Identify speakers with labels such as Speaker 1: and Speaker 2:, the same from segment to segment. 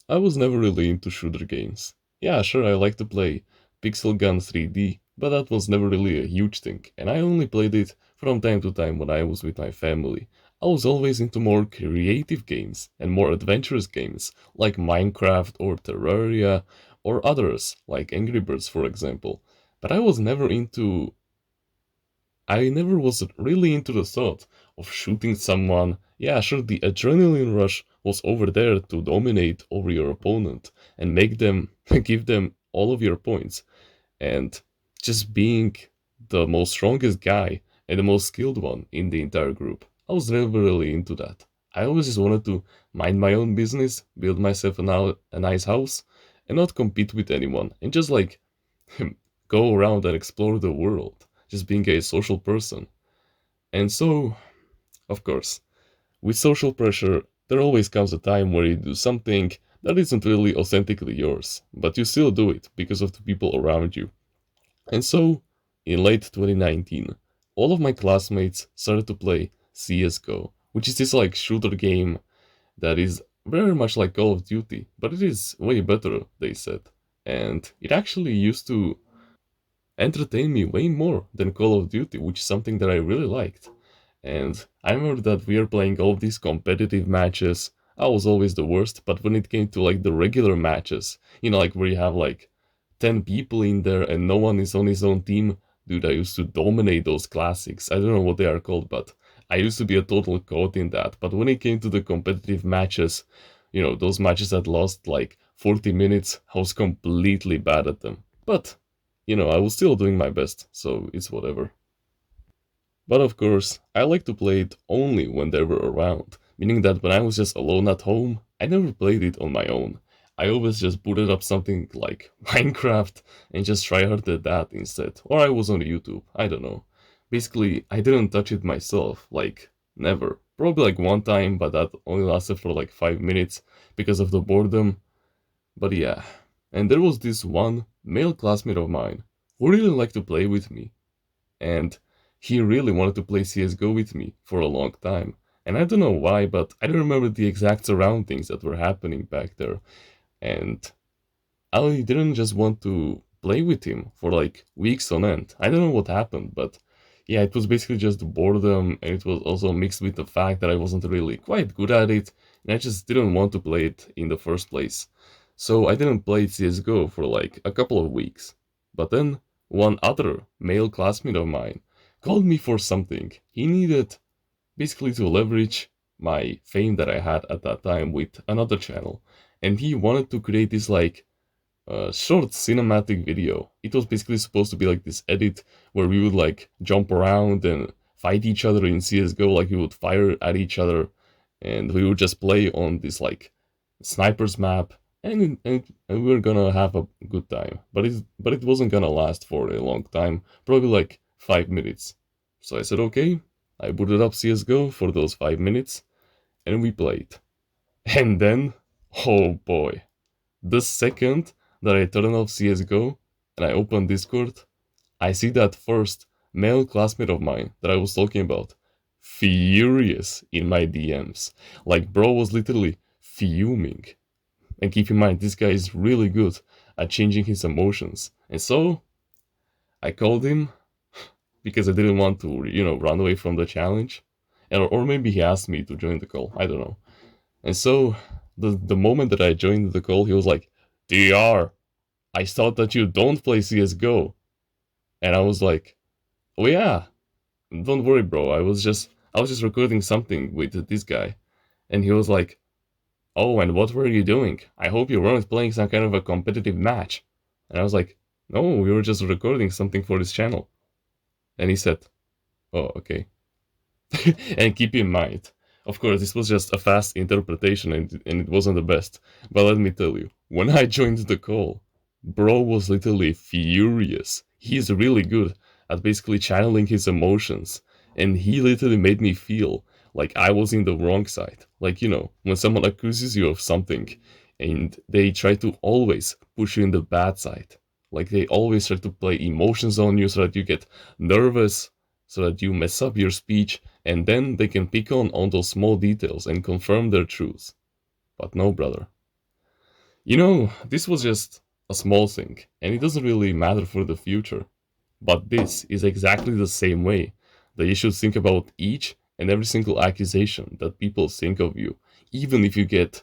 Speaker 1: I was never really into shooter games. Yeah, sure, I like to play Pixel Gun 3D, but that was never really a huge thing, and I only played it from time to time when I was with my family. I was always into more creative games and more adventurous games, like Minecraft or Terraria, or others, like Angry Birds for example. But I never was really into the thought of shooting someone. Yeah, sure, the adrenaline rush was over there to dominate over your opponent and make them give them all of your points. And just being the most strongest guy and the most skilled one in the entire group. I was never really into that. I always just wanted to mind my own business, build myself a nice house, and not compete with anyone, and just like go around and explore the world, just being a social person. And so, of course, with social pressure, there always comes a time where you do something that isn't really authentically yours, but you still do it because of the people around you. And so, in late 2019, all of my classmates started to play CSGO, which is this like shooter game that is very much like Call of Duty, but it is way better, they said. And it actually used to entertain me way more than Call of Duty, which is something that I really liked. And I remember that we were playing all these competitive matches. I was always the worst, but when it came to like the regular matches, like where you have like 10 people in there and no one is on his own team, dude, I used to dominate those classics. I don't know what they are called, but I used to be a total goat in that. But when it came to the competitive matches, those matches that lost like 40 minutes, I was completely bad at them. But, I was still doing my best, so it's whatever. But of course, I like to play it only when they were around, meaning that when I was just alone at home, I never played it on my own. I always just booted up something like Minecraft and just tryharded that instead. Or I was on YouTube, I don't know. Basically, I didn't touch it myself, like, never. Probably like one time, but that only lasted for like 5 minutes because of the boredom. But yeah. And there was this one male classmate of mine who really liked to play with me, and he really wanted to play CSGO with me for a long time. And I don't know why, but I don't remember the exact surroundings that were happening back there. And I didn't just want to play with him for like weeks on end. I don't know what happened, but yeah, it was basically just boredom, and it was also mixed with the fact that I wasn't really quite good at it, and I just didn't want to play it in the first place. So I didn't play CSGO for like a couple of weeks. But then one other male classmate of mine called me for something. He needed basically to leverage my fame that I had at that time with another channel, and he wanted to create this like short cinematic video. It was basically supposed to be like this edit where we would like jump around and fight each other in CSGO, like we would fire at each other, and we would just play on this like snipers map, and we were gonna have a good time. But it wasn't gonna last for a long time, probably like 5 minutes. So I said okay. I booted up CSGO for those 5 minutes, and we played. And then, oh boy, the second that I turn off CSGO and I open Discord, I see that first male classmate of mine that I was talking about furious in my DMs. Like, bro was literally fuming. And keep in mind, this guy is really good at changing his emotions. And so, I called him because I didn't want to, run away from the challenge. Or maybe he asked me to join the call. I don't know. And so, the moment that I joined the call, he was like, DR, I thought that you don't play CSGO. And I was like, oh yeah, don't worry, bro. I was just recording something with this guy. And he was like, oh, and what were you doing? I hope you weren't playing some kind of a competitive match. And I was like, no, we were just recording something for this channel. And he said, oh, okay. And keep in mind, of course, this was just a fast interpretation and it wasn't the best. But let me tell you, when I joined the call, bro was literally furious. He's really good at basically channeling his emotions. And he literally made me feel like I was in the wrong side. Like, when someone accuses you of something and they try to always push you in the bad side. Like they always try to play emotions on you so that you get nervous, so that you mess up your speech, and then they can pick on those small details and confirm their truths. But no, brother. This was just a small thing, and it doesn't really matter for the future. But this is exactly the same way that you should think about each and every single accusation that people think of you, even if you get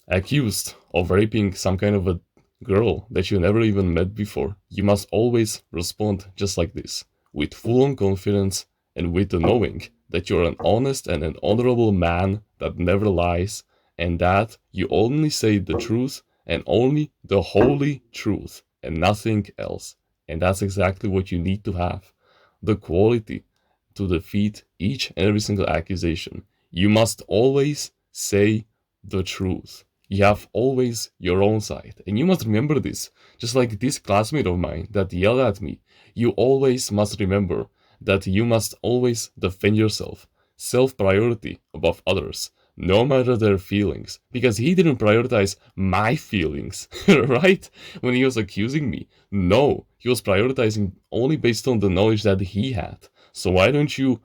Speaker 1: accused of raping some kind of a girl that you never even met before. You must always respond just like this, with full on confidence and with the knowing that you're an honest and an honorable man that never lies, and that you only say the truth and only the holy truth and nothing else. And that's exactly what you need to have, the quality to defeat each and every single accusation. You must always say the truth. You have always your own side. And you must remember this. Just like this classmate of mine that yelled at me, you always must remember that you must always defend yourself. Self priority above others, no matter their feelings. Because he didn't prioritize my feelings, right? When he was accusing me. No, he was prioritizing only based on the knowledge that he had. So why don't you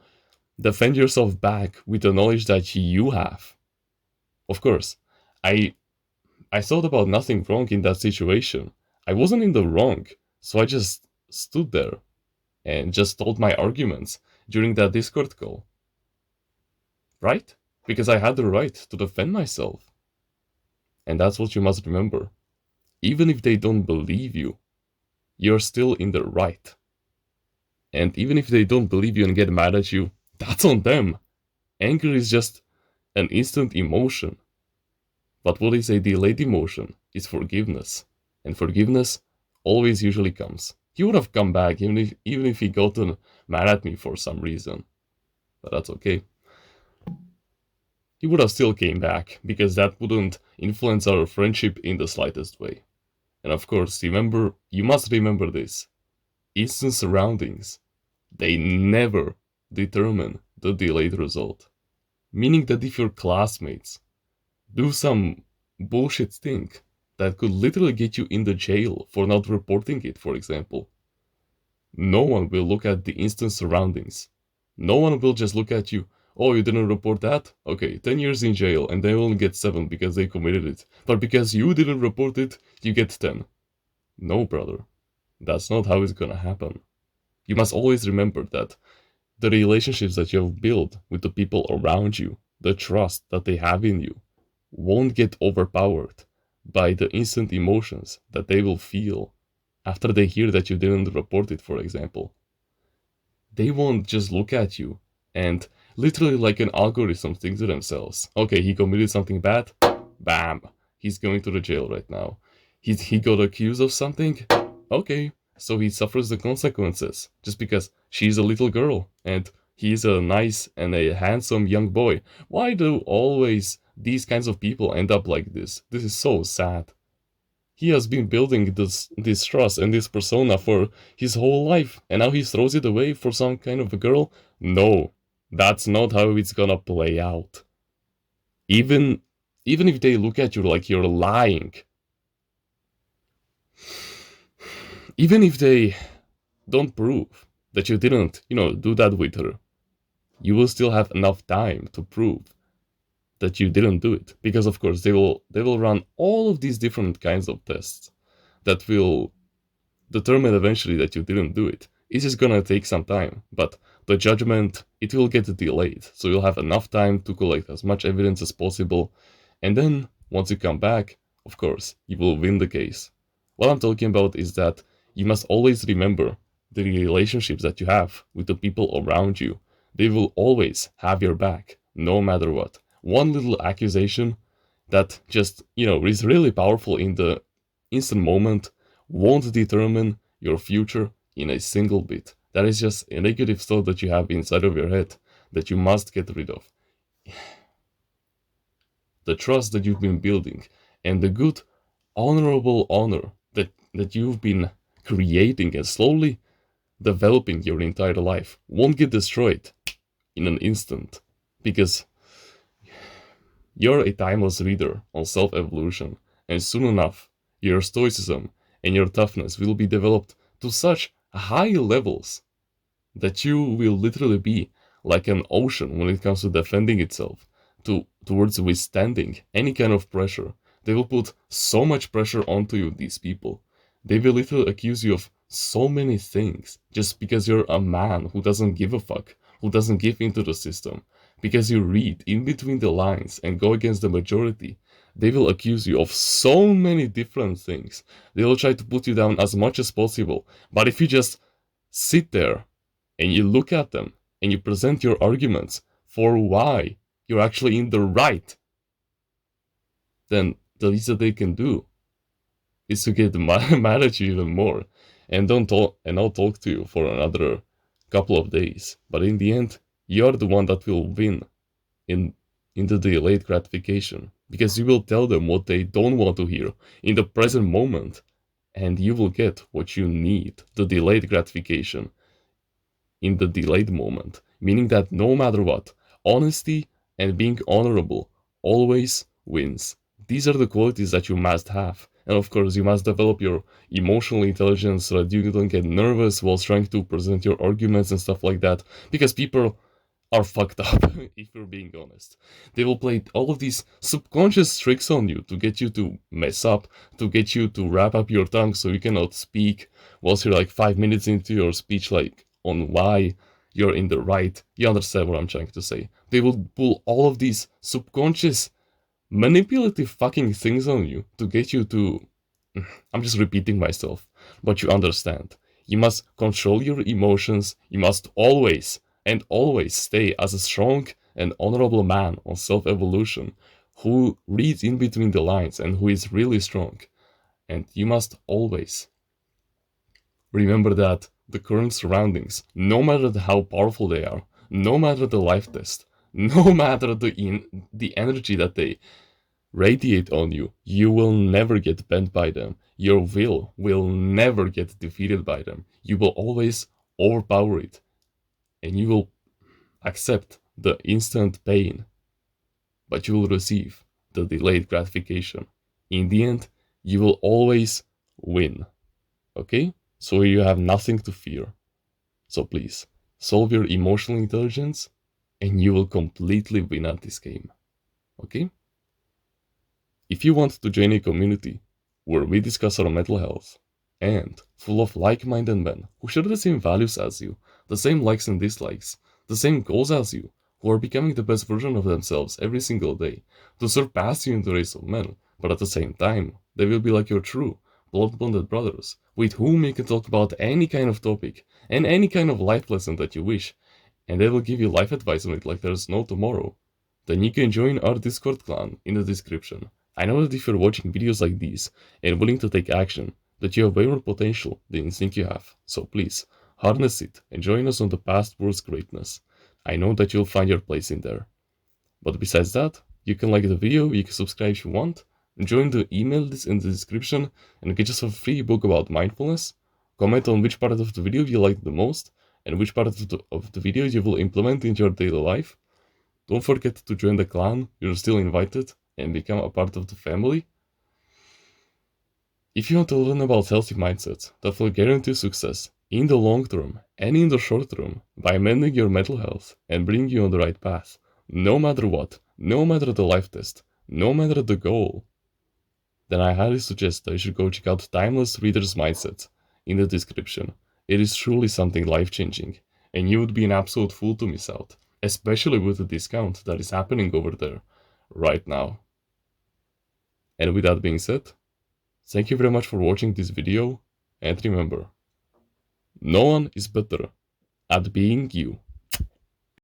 Speaker 1: defend yourself back with the knowledge that you have? Of course, I I thought about nothing wrong in that situation. I wasn't in the wrong, so I just stood there and just told my arguments during that Discord call, right? Because I had the right to defend myself. And that's what you must remember. Even if they don't believe you, you're still in the right. And even if they don't believe you and get mad at you, that's on them. Anger is just an instant emotion. But what is a delayed emotion is forgiveness. And forgiveness always usually comes. He would have come back even if he gotten mad at me for some reason. But that's okay. He would have still came back, because that wouldn't influence our friendship in the slightest way. And of course, you must remember this. Instant surroundings, they never determine the delayed result. Meaning that if your classmates do some bullshit thing that could literally get you in the jail for not reporting it, for example, no one will look at the instant surroundings. No one will just look at you. Oh, you didn't report that? Okay, 10 years in jail, and they only get 7 because they committed it. But because you didn't report it, you get 10. No, brother. That's not how it's gonna happen. You must always remember that the relationships that you have built with the people around you, the trust that they have in you, won't get overpowered by the instant emotions that they will feel after they hear that you didn't report it, for example. They won't just look at you and literally like an algorithm think to themselves, okay, he committed something bad, bam, he's going to the jail right now. He got accused of something, okay, so he suffers the consequences just because she's a little girl and he's a nice and a handsome young boy. Why do always these kinds of people end up like this? This is so sad. He has been building this trust and this persona for his whole life, and now he throws it away for some kind of a girl? No, that's not how it's gonna play out. Even even if they look at you like you're lying, even if they don't prove that you didn't, do that with her, you will still have enough time to prove that you didn't do it. Because of course they will run all of these different kinds of tests that will determine eventually that you didn't do it. It's just gonna take some time, but the judgment, it will get delayed, so you'll have enough time to collect as much evidence as possible, and then once you come back, of course, you will win the case. What I'm talking about is that you must always remember the relationships that you have with the people around you. They will always have your back, no matter what. One little accusation that just, is really powerful in the instant moment won't determine your future in a single bit. That is just a negative thought that you have inside of your head that you must get rid of. The trust that you've been building and the good, honorable honor that you've been creating and slowly developing your entire life won't get destroyed in an instant, because you're a timeless reader on self evolution, and soon enough, your stoicism and your toughness will be developed to such high levels that you will literally be like an ocean when it comes to defending itself, towards withstanding any kind of pressure, They will put so much pressure onto you, these people. They will literally accuse you of so many things just because you're a man who doesn't give a fuck, who doesn't give into the system. Because you read in between the lines and go against the majority, they will accuse you of so many different things. They will try to put you down as much as possible. But if you just sit there and you look at them and you present your arguments for why you're actually in the right, then the least that they can do is to get mad at you even more and don't talk and I'll talk to you for another couple of days. But in the end, you're the one that will win in the delayed gratification because you will tell them what they don't want to hear in the present moment and you will get what you need, the delayed gratification in the delayed moment, meaning that no matter what, honesty and being honorable always wins. These are the qualities that you must have. And of course, you must develop your emotional intelligence so that you don't get nervous while trying to present your arguments and stuff like that. Because people are fucked up, if you're being honest. They will play all of these subconscious tricks on you to get you to mess up, to get you to wrap up your tongue so you cannot speak whilst you're like 5 minutes into your speech, like on why you're in the right. You understand what I'm trying to say. They will pull all of these subconscious manipulative fucking things on you to get you to. I'm just repeating myself, but you understand. You must control your emotions. You must always and always stay as a strong and honorable man on self evolution who reads in between the lines and who is really strong. And you must always remember that the current surroundings, no matter how powerful they are, no matter the life test, no matter the energy that they radiate on you, you will never get bent by them. Your will never get defeated by them. You will always overpower it, and you will accept the instant pain, but you will receive the delayed gratification. In the end, you will always win. Okay? So you have nothing to fear. So please, solve your emotional intelligence, and you will completely win at this game. Okay? If you want to join a community where we discuss our mental health and full of like-minded men who share the same values as you, the same likes and dislikes, the same goals as you, who are becoming the best version of themselves every single day to surpass you in the race of men, but at the same time, they will be like your true, blood-bonded brothers, with whom you can talk about any kind of topic and any kind of life lesson that you wish, and they will give you life advice on it like there's no tomorrow, then you can join our Discord clan in the description. I know that if you're watching videos like these and willing to take action, that you have way more potential than you think you have. So please, harness it and join us on the path towards greatness. I know that you'll find your place in there. But besides that, you can like the video, you can subscribe if you want, join the email list in the description and get yourself a free book about mindfulness. Comment on which part of the video you liked the most and which part of the video you will implement in your daily life. Don't forget to join the clan, you're still invited, and become a part of the family. If you want to learn about healthy mindsets that will guarantee success in the long term and in the short term by mending your mental health and bring you on the right path, no matter what, no matter the life test, no matter the goal, then I highly suggest that you should go check out Timeless Reader's Mindset in the description. It is truly something life-changing, and you would be an absolute fool to miss out, especially with the discount that is happening over there right now. And with that being said, thank you very much for watching this video, and remember, no one is better at being you